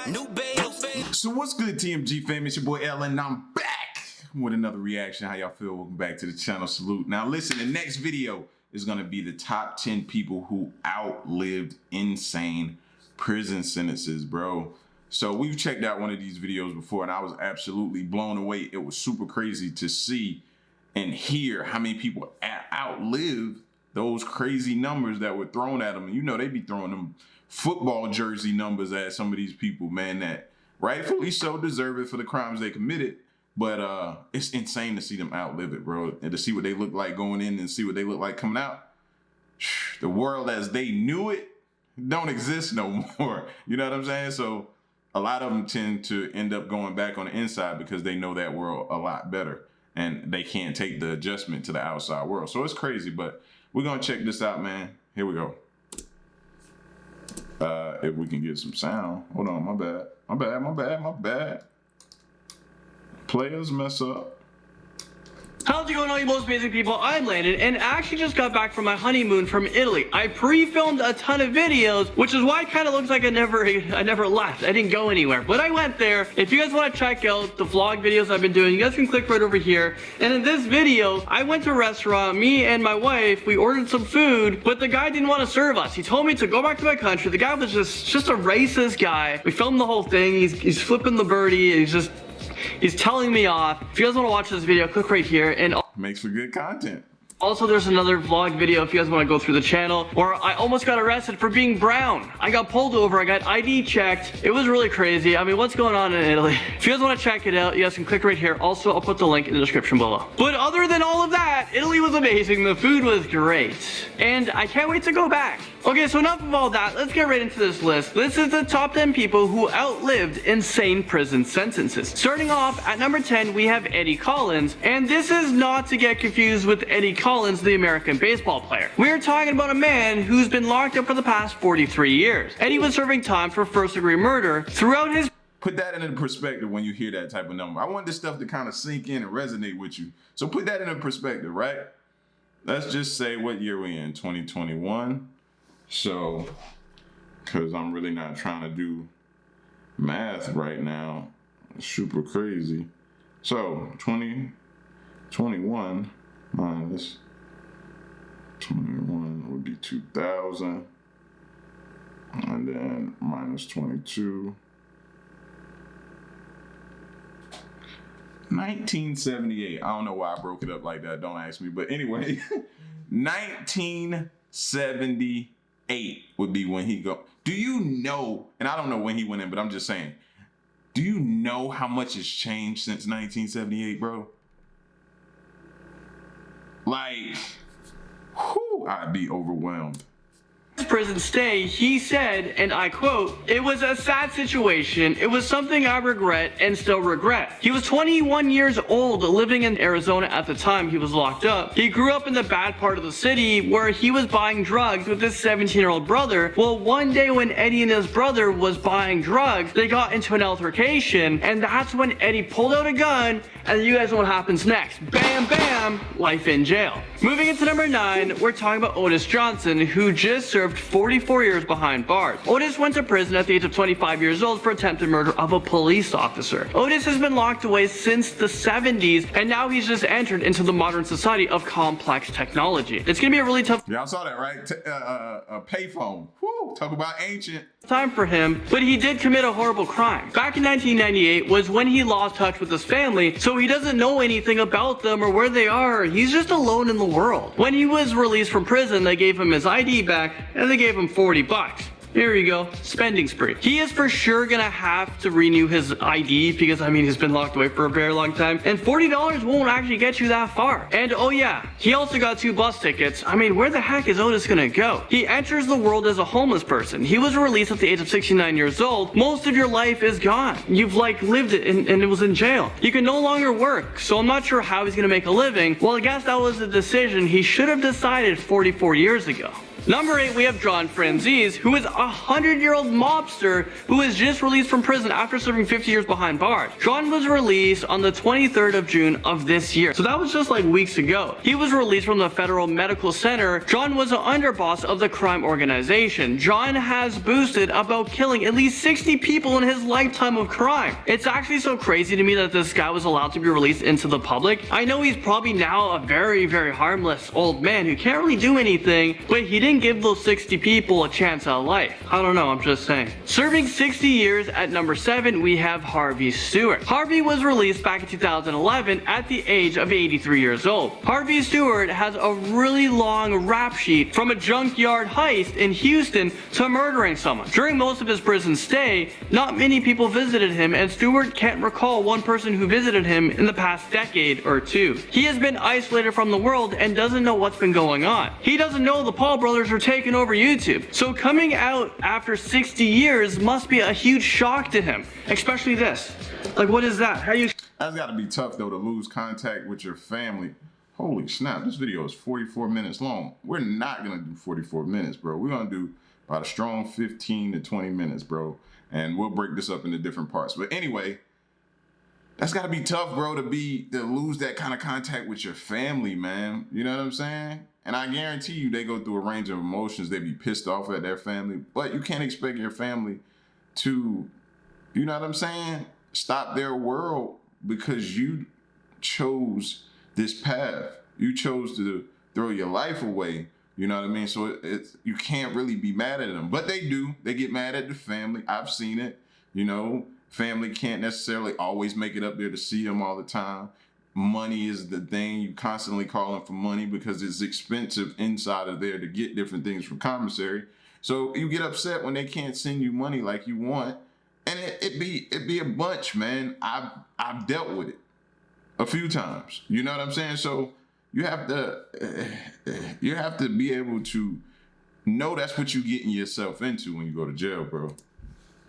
new babe. So what's good, TMG fam? It's your boy Ellen, and I'm back with another reaction. How y'all feel? Welcome back to the channel. Salute. Now listen, the next video is gonna be the top 10 people who outlived insane prison sentences, bro. So we've checked out one of these videos before, and I was absolutely blown away. It was super crazy to see and hear how many people outlived those crazy numbers that were thrown at them. And you know, they be throwing them football jersey numbers at some of these people, man, that rightfully so deserve it for the crimes they committed. But it's insane to see them outlive it, bro, and to see what they look like going in and see what they look like coming out. The world as they knew it don't exist no more. You know what I'm saying? So a lot of them tend to end up going back on the inside because they know that world a lot better and they can't take the adjustment to the outside world. So it's crazy, but we're gonna check this out, man. Here we go. If we can get some sound. Hold on, my bad. Players mess up. How's it going, all you most basic people? I'm Landon, and I actually just got back from my honeymoon from Italy. I pre-filmed a ton of videos, which is why it kind of looks like I never left. I didn't go anywhere, but I went there. If you guys want to check out the vlog videos I've been doing, you guys can click right over here. And in this video, I went to a restaurant. Me and my wife, we ordered some food, but the guy didn't want to serve us. He told me to go back to my country. The guy was just a racist guy. We filmed the whole thing. He's flipping the birdie. He's telling me off. If you guys want to watch this video, click right here. And makes for good content. Also, there's another vlog video if you guys want to go through the channel where I almost got arrested for being brown. I got pulled over, I got ID checked. It was really crazy. I mean, what's going on in Italy? If you guys want to check it out, you guys can click right here. Also, I'll put the link in the description below. But other than all of that, Italy was amazing. The food was great. And I can't wait to go back. Okay, so enough of all that. Let's get right into this list. This is the top 10 people who outlived insane prison sentences. Starting off at number 10, we have Eddie Collins. And this is not to get confused with Eddie Collins, the American baseball player. We're talking about a man who's been locked up for the past 43 years. Eddie was serving time for first-degree murder throughout his... Put that into perspective when you hear that type of number. I want this stuff to kind of sink in and resonate with you. So put that into perspective, right? Let's just say what year we in, 2021. So, because I'm really not trying to do math right now. It's super crazy. So, 2021 minus 21 would be 2000. And then minus 22. 1978. I don't know why I broke it up like that. Don't ask me. But anyway, 1978 would be when he go. Do you know, and I don't know when he went in, but I'm just saying, do you know how much has changed since 1978, bro? Like, whew, I'd be overwhelmed. Prison stay, he said, and I quote, "It was a sad situation. It was something I regret and still regret." He was 21 years old, living in Arizona at the time he was locked up. He grew up in the bad part of the city where he was buying drugs with his 17-year-old brother. Well, one day when Eddie and his brother was buying drugs, they got into an altercation, and that's when Eddie pulled out a gun, and you guys know what happens next. Bam, bam, life in jail. Moving into number 9, we're talking about Otis Johnson, who just served 44 years behind bars. Otis went to prison at the age of 25 years old for attempted murder of a police officer. Otis has been locked away since the 70s, and now he's just entered into the modern society of complex technology. It's gonna be a really tough... Y'all saw that, right? A payphone. Woo, talk about ancient. Time for him, but he did commit a horrible crime. Back in 1998 was when he lost touch with his family, so he doesn't know anything about them or where they are. He's just alone in the world. When he was released from prison, they gave him his ID back and they gave him 40 bucks. Here you go, spending spree. He is for sure gonna have to renew his ID because, I mean, he's been locked away for a very long time, and $40 won't actually get you that far. And oh yeah, he also got 2 bus tickets. I mean, where the heck is Otis gonna go? He enters the world as a homeless person. He was released at the age of 69 years old. Most of your life is gone. You've like lived it and it was in jail. You can no longer work, so I'm not sure how he's gonna make a living. Well, I guess that was a decision he should have decided 44 years ago. Number 8, we have John Franzese, who is a 100-year-old mobster who was just released from prison after serving 50 years behind bars. John was released on the 23rd of June of this year, so that was just like weeks ago. He was released from the Federal Medical Center. John was an underboss of the crime organization. John has boasted about killing at least 60 people in his lifetime of crime. It's actually so crazy to me that this guy was allowed to be released into the public. I know he's probably now a very, very harmless old man who can't really do anything, but he didn't give those 60 people a chance at life. I don't know, I'm just saying. Serving 60 years at number 7, we have Harvey Stewart. Harvey was released back in 2011 at the age of 83 years old. Harvey Stewart has a really long rap sheet, from a junkyard heist in Houston to murdering someone. During most of his prison stay, not many people visited him, and Stewart can't recall one person who visited him in the past decade or two. He has been isolated from the world and doesn't know what's been going on. He doesn't know the Paul brothers are taking over YouTube. So coming out after 60 years must be a huge shock to him, especially this. Like, what is that? How you... That's gotta be tough though, to lose contact with your family. Holy snap, this video is 44 minutes long. We're not gonna do 44 minutes, bro. We're gonna do about a strong 15 to 20 minutes, bro. And we'll break this up into different parts. But anyway, that's gotta be tough, bro, to lose that kind of contact with your family, man. You know what I'm saying? And I guarantee you they go through a range of emotions. They be pissed off at their family, but you can't expect your family to, you know what I'm saying, stop their world because you chose this path. You chose to throw your life away. You know what I mean? So you can't really be mad at them, but they do. They get mad at the family. I've seen it. You know, family can't necessarily always make it up there to see them all the time. Money is the thing. You constantly calling for money because it's expensive inside of there to get different things from commissary. So you get upset when they can't send you money like you want, and it be a bunch, man. I've dealt with it a few times. You know what I'm saying? So you have to be able to know that's what you're getting yourself into when you go to jail, bro.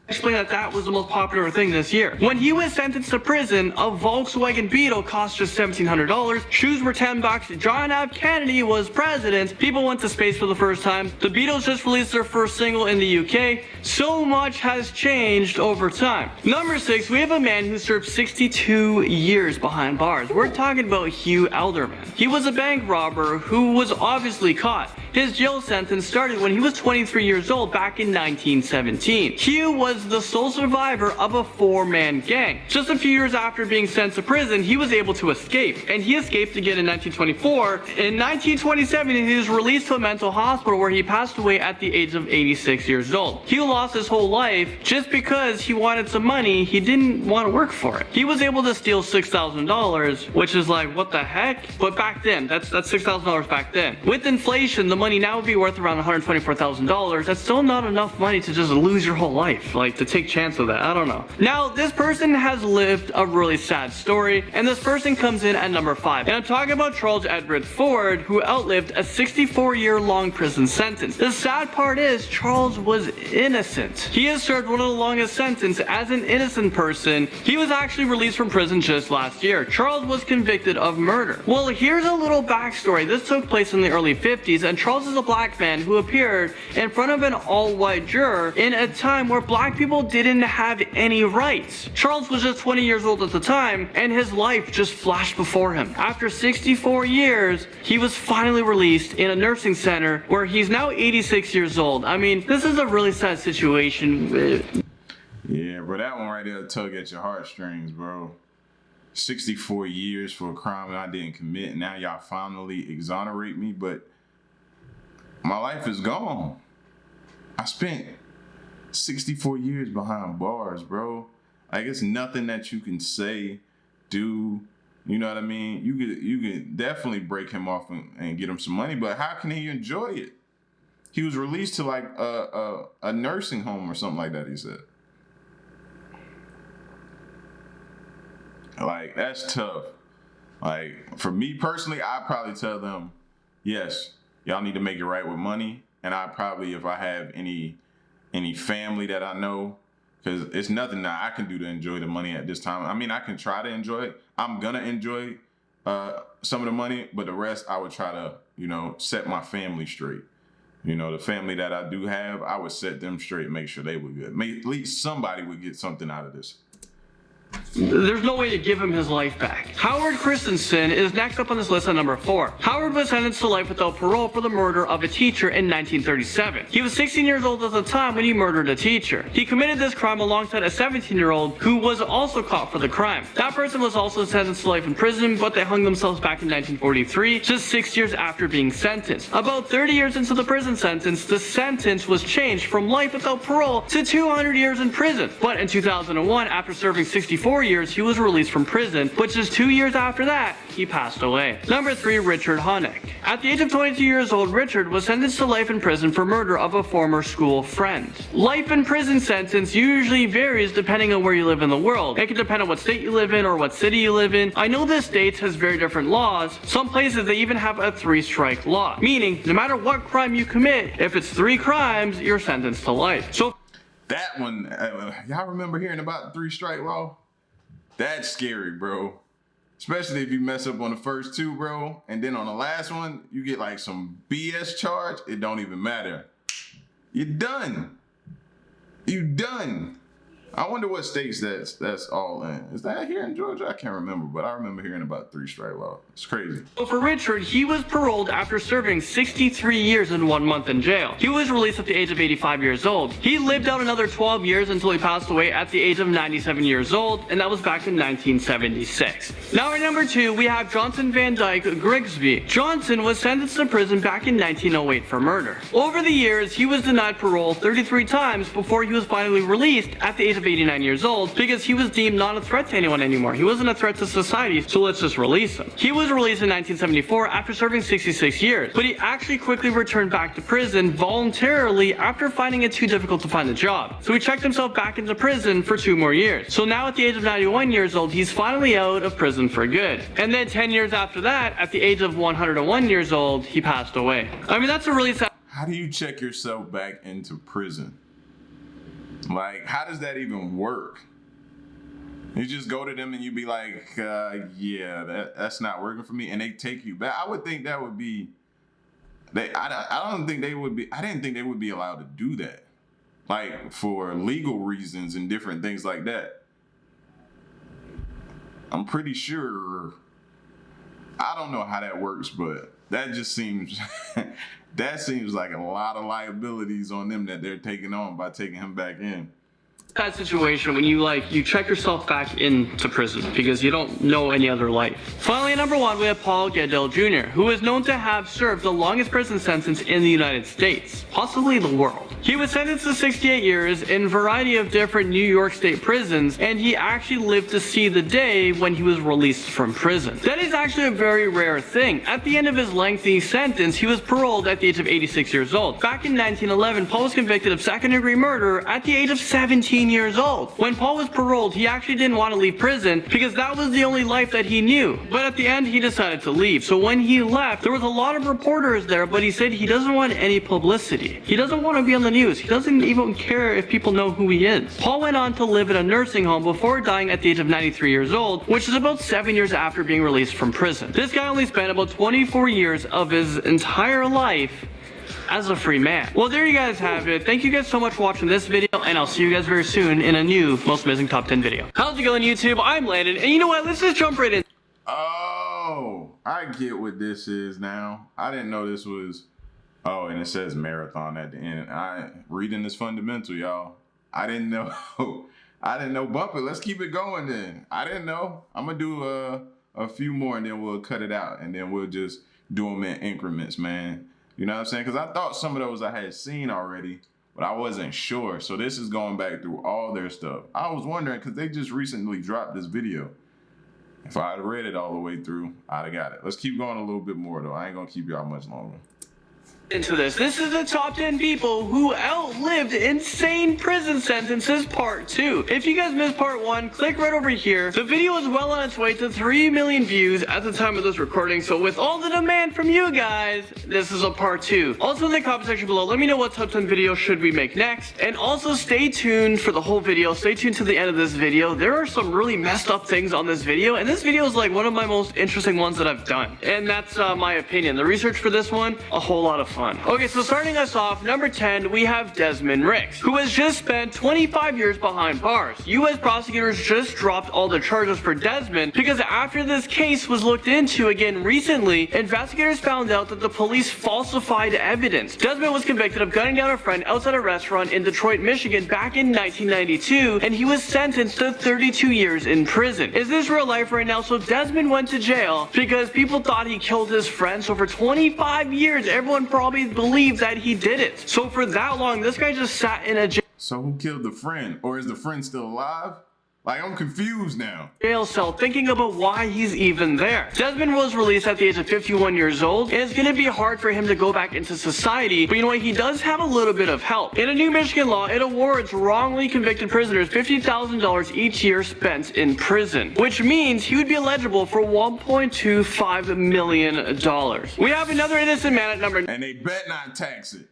Explain that was the most popular thing this year. When he was sentenced to prison, a Volkswagen Beetle cost just $1,700. Shoes were $10. John F. Kennedy was president. People went to space for the first time. The Beatles just released their first single in the UK. So much has changed over time. Number 6, we have a man who served 62 years behind bars. We're talking about Hugh Elderman. He was a bank robber who was obviously caught. His jail sentence started when he was 23 years old back in 1917. Hugh was the sole survivor of a 4-man gang. Just a few years after being sent to prison, he was able to escape, and he escaped again in 1924. In 1927, he was released to a mental hospital where he passed away at the age of 86 years old. Hugh lost his whole life just because he wanted some money. He didn't want to work for it. He was able to steal $6,000, which is like, what the heck? But back then, that's $6,000 back then. With inflation, the money now would be worth around $124,000. That's still not enough money to just lose your whole life, like to take chance of that. I don't know. Now, this person has lived a really sad story, and this person comes in at number 5. And I'm talking about Charles Edward Ford, who outlived a 64-year-long prison sentence. The sad part is Charles was innocent. He has served one of the longest sentences as an innocent person. He was actually released from prison just last year. Charles was convicted of murder. Well, here's a little backstory. This took place in the early 50s, and Charles is a black man who appeared in front of an all-white juror in a time where black people didn't have any rights. Charles was just 20 years old at the time, and his life just flashed before him. After 64 years, he was finally released in a nursing center where he's now 86 years old. I mean, this is a really sad situation. Yeah, bro, that one right there tug at your heartstrings, bro. 64 years for a crime that I didn't commit. Now y'all finally exonerate me, but my life is gone. I spent 64 years behind bars, bro. Like, it's nothing that you can say, do. You know what I mean? You could definitely break him off and get him some money, but how can he enjoy it? He was released to like a nursing home or something like that, he said. Like, that's tough. Like, for me personally, I'd probably tell them, yes, y'all need to make it right with money. And I probably, if I have any family that I know, because it's nothing that I can do to enjoy the money at this time. I mean, I can try to enjoy it. I'm going to enjoy some of the money, but the rest I would try to, set my family straight. You know, the family that I do have, I would set them straight, make sure they were good. At least somebody would get something out of this. There's no way to give him his life back. Howard Christensen is next up on this list at number 4. Howard was sentenced to life without parole for the murder of a teacher in 1937. He was 16 years old at the time when he murdered a teacher. He committed this crime alongside a 17-year-old who was also caught for the crime. That person was also sentenced to life in prison, but they hung themselves back in 1943, just 6 years after being sentenced. About 30 years into the prison sentence, the sentence was changed from life without parole to 200 years in prison. But in 2001, after serving 64 years, he was released from prison, but just 2 years after that, he passed away. Number 3, Richard Honeck. At the age of 22 years old, Richard was sentenced to life in prison for murder of a former school friend. Life in prison sentence usually varies depending on where you live in the world. It can depend on what state you live in or what city you live in. I know this state has very different laws. Some places they even have a 3-strike law, meaning no matter what crime you commit, if it's 3 crimes, you're sentenced to life. So that one, y'all remember hearing about the 3-strike law? That's scary, bro. Especially if you mess up on the first 2, bro. And then on the last one, you get like some BS charge. It don't even matter. You're done. You done. I wonder what states that's all in. Is that here in Georgia? I can't remember, but I remember hearing about 3-strike law. It's crazy. For Richard, he was paroled after serving 63 years and 1 month in jail. He was released at the age of 85 years old. He lived out another 12 years until he passed away at the age of 97 years old, and that was back in 1976. Now at number 2, we have Johnson Van Dyke Grigsby. Johnson was sentenced to prison back in 1908 for murder. Over the years, he was denied parole 33 times before he was finally released at the age of 89 years old because he was deemed not a threat to anyone anymore. He wasn't a threat to society, so let's just release him. He was released in 1974 after serving 66 years, but he actually quickly returned back to prison voluntarily after finding it too difficult to find a job. So he checked himself back into prison for 2 more years. So now at the age of 91 years old, he's finally out of prison for good. And then 10 years after that, at the age of 101 years old, he passed away. I mean, that's a really sad... How do you check yourself back into prison? Like, how does that even work? You just go to them and you be like, yeah, that's not working for me, and they take you back. I would think that would be, I don't think they would be, I didn't think they would be allowed to do that. Like, for legal reasons and different things like that. I'm pretty sure, I don't know how that works, but that just seems, that seems like a lot of liabilities on them that they're taking on by taking him back in. That situation when you check yourself back into prison because you don't know any other life. Finally, at number 1, we have Paul Goodell Jr., who is known to have served the longest prison sentence in the United States, possibly the world. He was sentenced to 68 years in a variety of different New York State prisons, and he actually lived to see the day when he was released from prison. That is actually a very rare thing. At the end of his lengthy sentence, he was paroled at the age of 86 years old. Back in 1911, Paul was convicted of second-degree murder at the age of 17 years old. When Paul was paroled, he actually didn't want to leave prison because that was the only life that he knew. But at the end, he decided to leave. So when he left, there was a lot of reporters there, but he said he doesn't want any publicity. He doesn't want to be on the news. He doesn't even care if people know who he is. Paul went on to live in a nursing home before dying at the age of 93 years old, which is about 7 years after being released from prison. This guy only spent about 24 years of his entire life as a free man. Well, there you guys have it. Thank you guys so much for watching this video, and I'll see you guys very soon in a new Most Amazing Top 10 video. How's it going, YouTube? I'm Landon, and you know what? Let's just jump right in. Oh, I get what this is now. I didn't know this was, oh, and it says marathon at the end. Reading is fundamental, y'all. I didn't know. I didn't know. Bump it. Let's keep it going then. I didn't know. I'm going to do a few more, and then we'll cut it out, and then we'll just do them in increments, man. You know what I'm saying? Because I thought some of those I had seen already, but I wasn't sure. So this is going back through all their stuff. I was wondering, because they just recently dropped this video. If I had read it all the way through, I'd have got it. Let's keep going a little bit more, though. I ain't going to keep y'all much longer. Into this. This is the top 10 people who outlived insane prison sentences part 2. If you guys missed part 1, click right over here. The video is well on its way to 3 million views at the time of this recording, so with all the demand from you guys, this is a part 2. Also in the comment section below, let me know what top 10 video should we make next, and also stay tuned for the whole video. Stay tuned to the end of this video. There are some really messed up things on this video, and this video is like one of my most interesting ones that I've done, and that's my opinion. The research for this one, a whole lot of fun. fun. Okay, so starting us off, number 10, we have Desmond Ricks, who has just spent 25 years behind bars. U.S. prosecutors just dropped all the charges for Desmond because after this case was looked into again recently, investigators found out that the police falsified evidence. Desmond was convicted of gunning down a friend outside a restaurant in Detroit, Michigan back in 1992, and he was sentenced to 32 years in prison. Is this real life right now? So Desmond went to jail because people thought he killed his friend. So for 25 years, everyone probably believed that he did it. So for that long, this guy just sat in a So who killed the friend? Or is the friend still alive? Like, I'm confused now. jail cell thinking about why he's even there. Desmond was released at the age of 51 years old, and it's gonna be hard for him to go back into society, but you know what, he does have a little bit of help. In a new Michigan law, it awards wrongly convicted prisoners $50,000 each year spent in prison, which means he would be eligible for $1.25 million. We have another innocent man at number And they bet not tax it.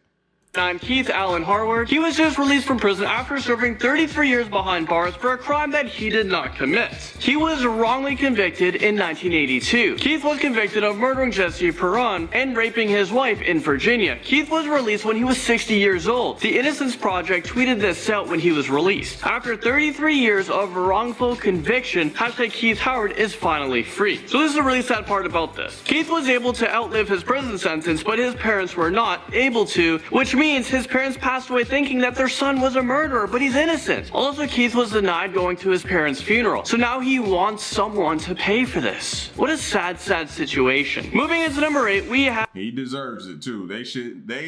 9, Keith Allen Harward. He was just released from prison after serving 33 years behind bars for a crime that he did not commit. He was wrongly convicted in 1982. Keith was convicted of murdering Jesse Perron and raping his wife in Virginia. Keith was released when he was 60 years old. The Innocence Project tweeted this out when he was released. After 33 years of wrongful conviction, hashtag Keith Howard is finally free. So this is a really sad part about this. Keith was able to outlive his prison sentence, but his parents were not able to, which means his parents passed away thinking that their son was a murderer, but he's innocent. Also, Keith was denied going to his parents' funeral, so now he wants someone to pay for this. What a sad, sad situation. Moving into number 8, we have... He deserves it too. They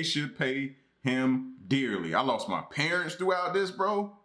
should pay him dearly. I lost my parents throughout this, bro.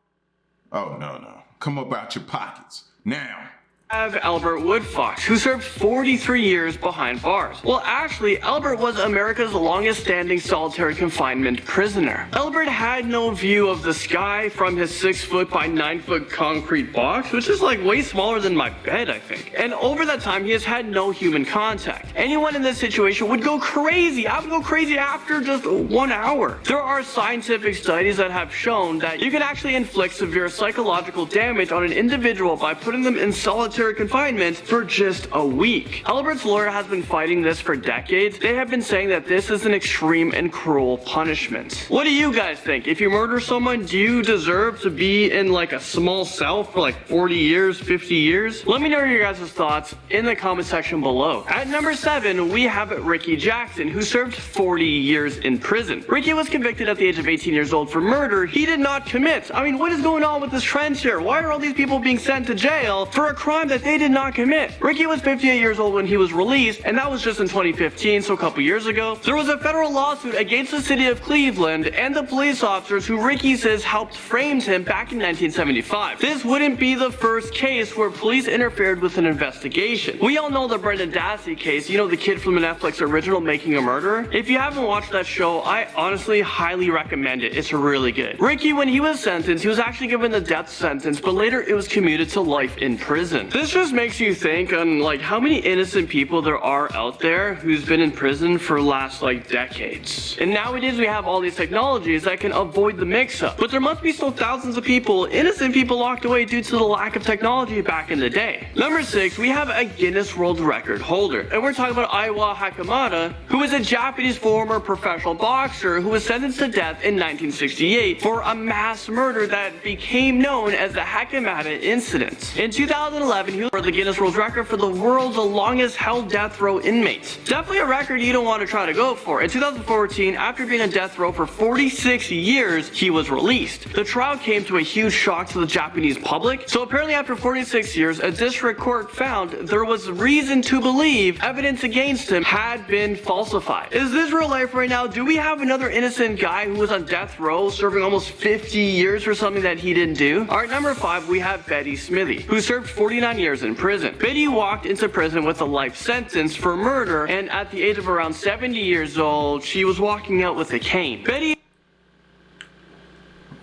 Oh, no. Come up out your pockets. Now. Albert Woodfox, who served 43 years behind bars. Well, actually, Albert was America's longest standing solitary confinement prisoner. Albert had no view of the sky from his 6-foot by 9-foot concrete box, which is like way smaller than my bed, I think. And over that time, he has had no human contact. Anyone in this situation would go crazy. I would go crazy after just 1 hour. There are scientific studies that have shown that you can actually inflict severe psychological damage on an individual by putting them in solitary confinement for just a week. Albert's lawyer has been fighting this for decades. They have been saying that this is an extreme and cruel punishment. What do you guys think? If you murder someone, do you deserve to be in like a small cell for like 40 years, 50 years? Let me know your guys' thoughts in the comment section below. At number 7, we have Ricky Jackson, who served 40 years in prison. Ricky was convicted at the age of 18 years old for murder he did not commit. I mean, what is going on with this trend here? Why are all these people being sent to jail for a crime that they did not commit? Ricky was 58 years old when he was released, and that was just in 2015, so a couple years ago. There was a federal lawsuit against the city of Cleveland and the police officers who Ricky says helped frame him back in 1975. This wouldn't be the first case where police interfered with an investigation. We all know the Brendan Dassey case, you know, the kid from the Netflix original Making a Murderer. If you haven't watched that show, I honestly highly recommend it. It's really good. Ricky, when he was sentenced, he was actually given the death sentence, but later it was commuted to life in prison. This just makes you think on like how many innocent people there are out there who's been in prison for last like decades. And nowadays we have all these technologies that can avoid the mix-up. But there must be still thousands of people, innocent people, locked away due to the lack of technology back in the day. Number 6, we have a Guinness World Record holder. And we're talking about Aiwa Hakamada, who is a Japanese former professional boxer who was sentenced to death in 1968 for a mass murder that became known as the Hakamada incident. In 2011, he was for the Guinness World Record for the world's longest held death row inmate. Definitely a record you don't want to try to go for. In 2014, after being on death row for 46 years, he was released. The trial came to a huge shock to the Japanese public. So apparently after 46 years, a district court found there was reason to believe evidence against him had been falsified. Is this real life right now? Do we have another innocent guy who was on death row serving almost 50 years for something that he didn't do? Alright, number 5, we have Betty Smithy, who served 49 years in prison. Betty walked into prison with a life sentence for murder, and at the age of around 70 years old, she was walking out with a cane. Betty...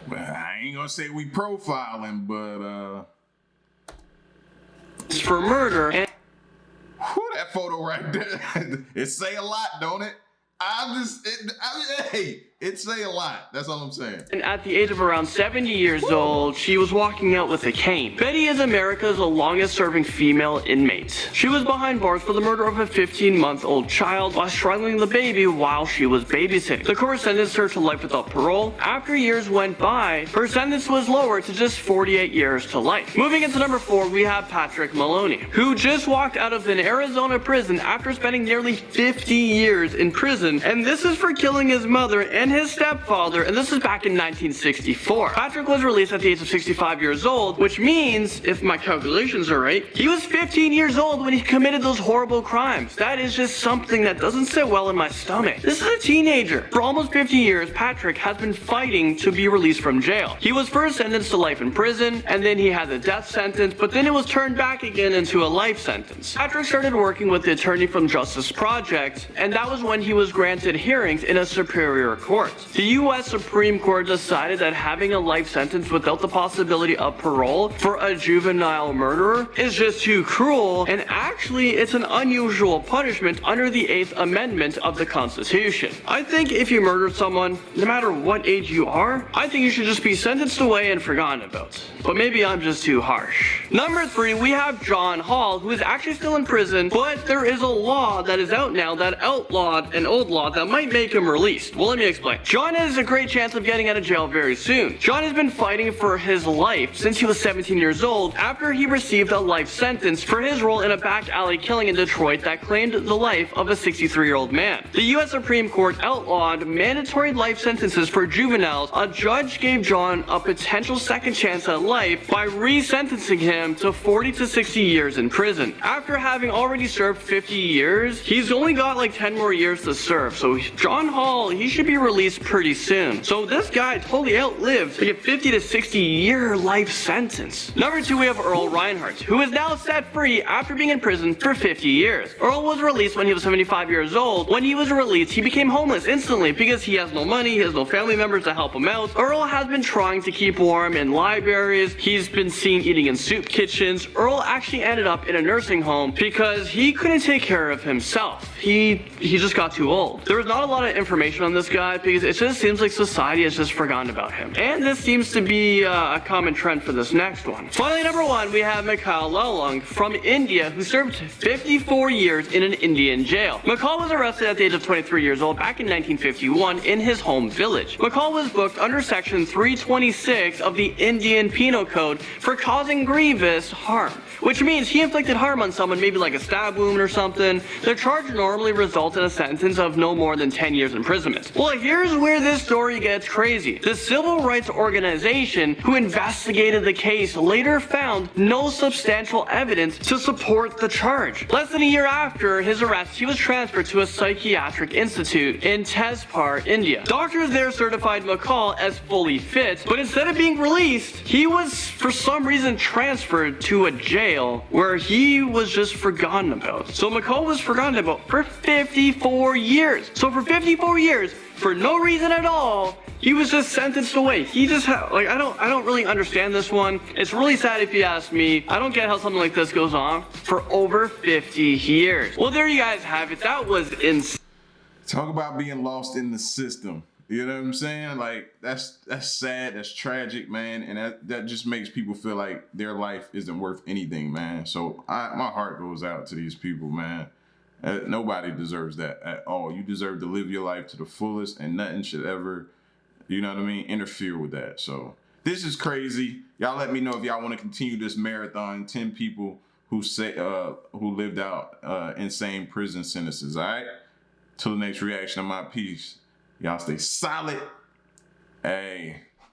Well, I ain't gonna say we profiling, but for murder, and... Whew, that photo right there, it say a lot, don't it? Hey, It say a lot. That's all I'm saying. And at the age of around 70 years old, she was walking out with a cane. Betty is America's longest serving female inmate. She was behind bars for the murder of a 15-month-old child while strangling the baby while she was babysitting. The court sentenced her to life without parole. After years went by, her sentence was lowered to just 48 years to life. Moving into number 4, we have Patrick Maloney, who just walked out of an Arizona prison after spending nearly 50 years in prison, and this is for killing his mother and his stepfather, and this is back in 1964. Patrick was released at the age of 65 years old, which means, if my calculations are right, he was 15 years old when he committed those horrible crimes. That is just something that doesn't sit well in my stomach. This is a teenager. For almost 50 years, Patrick has been fighting to be released from jail. He was first sentenced to life in prison, and then he had the death sentence, but then it was turned back again into a life sentence. Patrick started working with the attorney from Justice Project, and that was when he was granted hearings in a superior court. The U.S. Supreme Court decided that having a life sentence without the possibility of parole for a juvenile murderer is just too cruel, and actually it's an unusual punishment under the 8th Amendment of the Constitution. I think if you murdered someone, no matter what age you are, I think you should just be sentenced away and forgotten about. But maybe I'm just too harsh. Number 3, we have John Hall, who is actually still in prison, but there is a law that is out now that outlawed an old law that might make him released. Well, let me explain. John has a great chance of getting out of jail very soon. John has been fighting for his life since he was 17 years old after he received a life sentence for his role in a back alley killing in Detroit that claimed the life of a 63-year-old man. The U.S. Supreme Court outlawed mandatory life sentences for juveniles. A judge gave John a potential second chance at life by resentencing him to 40 to 60 years in prison. After having already served 50 years, he's only got like 10 more years to serve. So John Hall, he should be released pretty soon. So this guy totally outlived to get 50 to 60 year life sentence. Number 2, we have Earl Reinhardt, who is now set free after being in prison for 50 years. Earl was released when he was 75 years old. When he was released, he became homeless instantly because he has no money, he has no family members to help him out. Earl has been trying to keep warm in libraries. He's been seen eating in soup kitchens. Earl actually ended up in a nursing home because he couldn't take care of himself. He just got too old. There was not a lot of information on this guy because it just seems like society has just forgotten about him. And this seems to be a common trend for this next one. Finally, number 1, we have Mikhail Lelung from India, who served 54 years in an Indian jail. McCall was arrested at the age of 23 years old back in 1951 in his home village. McCall was booked under section 326 of the Indian Penal Code for causing grievous harm, which means he inflicted harm on someone, maybe like a stab wound or something. The charge normally results in a sentence of no more than 10 years imprisonment. Well, here's where this story gets crazy. The civil rights organization who investigated the case later found no substantial evidence to support the charge. Less than a year after his arrest, he was transferred to a psychiatric institute in Tezpur, India. Doctors there certified McCall as fully fit, but instead of being released, he was for some reason transferred to a jail where he was just forgotten about. So McCall was forgotten about for 54 years. So for 54 years, for no reason at all, he was just sentenced away. He just I don't really understand this one. It's really sad if you ask me. I don't get how something like this goes on for over 50 years. Well, there you guys have it. That was insane. Talk about being lost in the system. You know what I'm saying? Like, that's sad, that's tragic, man, and that just makes people feel like their life isn't worth anything, man. So my heart goes out to these people, man. Nobody deserves that at all. You deserve to live your life to the fullest, and nothing should ever, you know what I mean, interfere with that. So this is crazy. Y'all let me know if y'all want to continue this marathon. 10 people who lived out insane prison sentences. All right. Till the next reaction of my piece. Y'all stay solid. Hey.